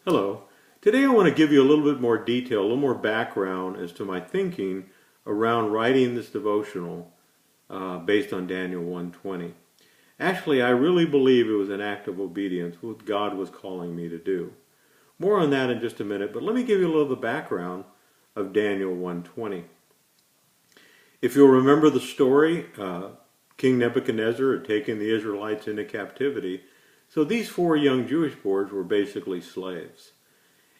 Hello. Today I want to give you a little bit more detail, a little more background as to my thinking around writing this devotional based on Daniel 1:20. Actually, I really believe it was an act of obedience, what God was calling me to do. More on that in just a minute, but let me give you a little of the background of Daniel 1:20. If you'll remember the story, King Nebuchadnezzar had taken the Israelites into captivity. So these four young Jewish boys were basically slaves.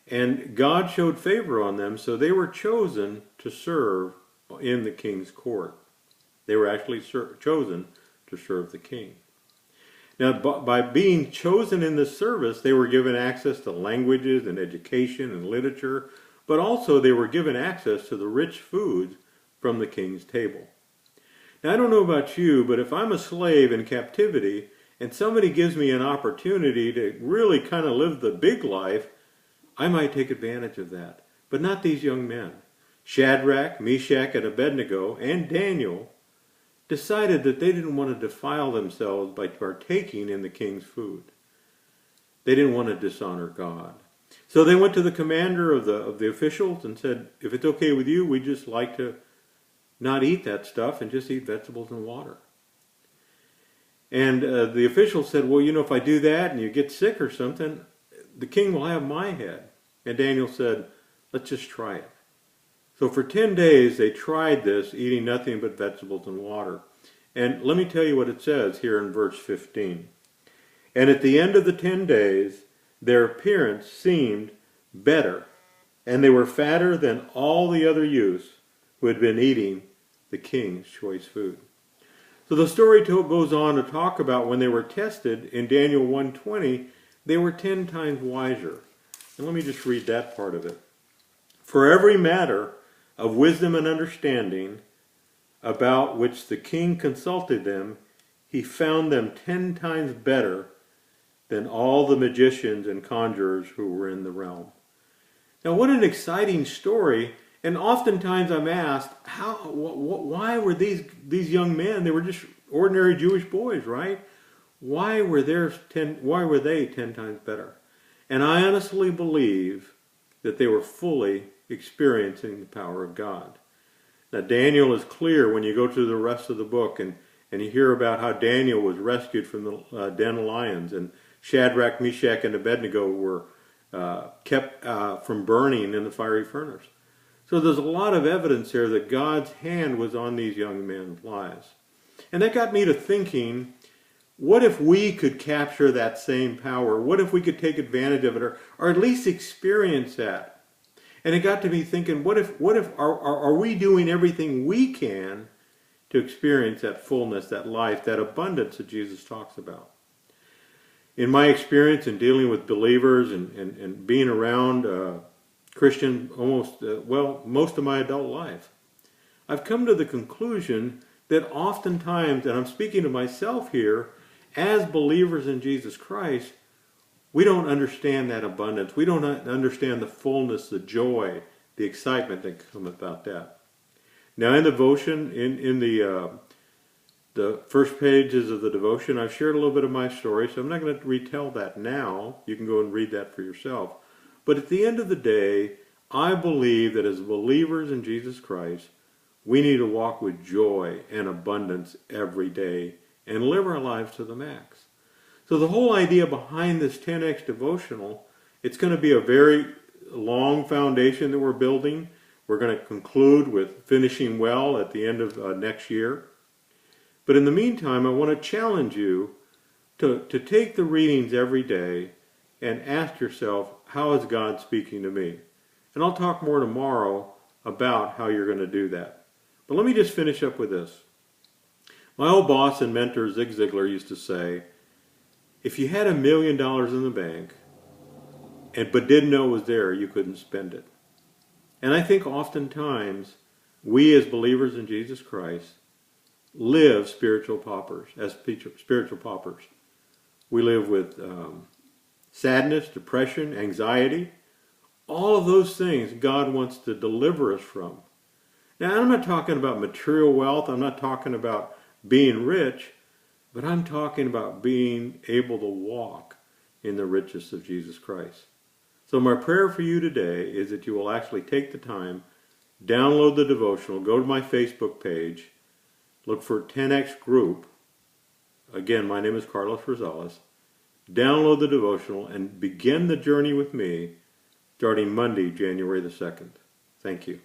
And God showed favor on them, so they were chosen to serve in the king's court. They were actually chosen to serve the king. Now, by being chosen in this service, they were given access to languages and education and literature, but also they were given access to the rich foods from the king's table. Now, I don't know about you, but if I'm a slave in captivity, and somebody gives me an opportunity to really kind of live the big life, I might take advantage of that. But not these young men. Shadrach, Meshach, and Abednego, and Daniel decided that they didn't want to defile themselves by partaking in the king's food. They didn't want to dishonor God. So they went to the commander of the officials and said, if it's okay with you, we'd just like to not eat that stuff and just eat vegetables and water. And the official said, well, if I do that and you get sick or something, the king will have my head. And Daniel said, let's just try it. So for 10 days they tried this, eating nothing but vegetables and water. And let me tell you what it says here in verse 15. And at the end of the 10 days, their appearance seemed better, and they were fatter than all the other youths who had been eating the king's choice food. So the story goes on to talk about when they were tested in Daniel 1:20, they were 10 times wiser. And let me just read that part of it. For every matter of wisdom and understanding about which the king consulted them, he found them 10 times better than all the magicians and conjurers who were in the realm. Now what an exciting story. And oftentimes I'm asked, why were these young men? They were just ordinary Jewish boys, right? Why were they 10 times better? And I honestly believe that they were fully experiencing the power of God. Now Daniel is clear when you go through the rest of the book and you hear about how Daniel was rescued from the den of lions, and Shadrach, Meshach, and Abednego were kept from burning in the fiery furnace. So there's a lot of evidence here that God's hand was on these young men's lives. And that got me to thinking, what if we could capture that same power? What if we could take advantage of it, or at least experience that? And it got to me thinking, what if are we doing everything we can to experience that fullness, that life, that abundance that Jesus talks about? In my experience in dealing with believers and being around Christian most of my adult life, I've come to the conclusion that oftentimes, and I'm speaking to myself here, as believers in Jesus Christ, we don't understand that abundance. We don't understand the fullness, the joy, the excitement that comes about that. Now in devotion, in the first pages of the devotion, I've shared a little bit of my story, so I'm not going to retell that now. You can go and read that for yourself. But at the end of the day, I believe that as believers in Jesus Christ, we need to walk with joy and abundance every day and live our lives to the max. So the whole idea behind this 10X devotional, it's going to be a very long foundation that we're building. We're going to conclude with finishing well at the end of next year. But in the meantime, I want to challenge you to take the readings every day and ask yourself, how is God speaking to me? And I'll talk more tomorrow about how you're going to do that. But let me just finish up with this. My old boss and mentor, Zig Ziglar, used to say, if you had $1 million in the bank, but didn't know it was there, you couldn't spend it. And I think oftentimes, we as believers in Jesus Christ live spiritual paupers. We live with sadness, depression, anxiety, all of those things God wants to deliver us from. Now, I'm not talking about material wealth. I'm not talking about being rich, but I'm talking about being able to walk in the riches of Jesus Christ. So So my prayer for you today is that you will actually take the time, download the devotional, go to my Facebook page, look for 10X Group. Again, my name is Carlos Rosales. Download the devotional and begin the journey with me starting Monday, January the 2nd. Thank you.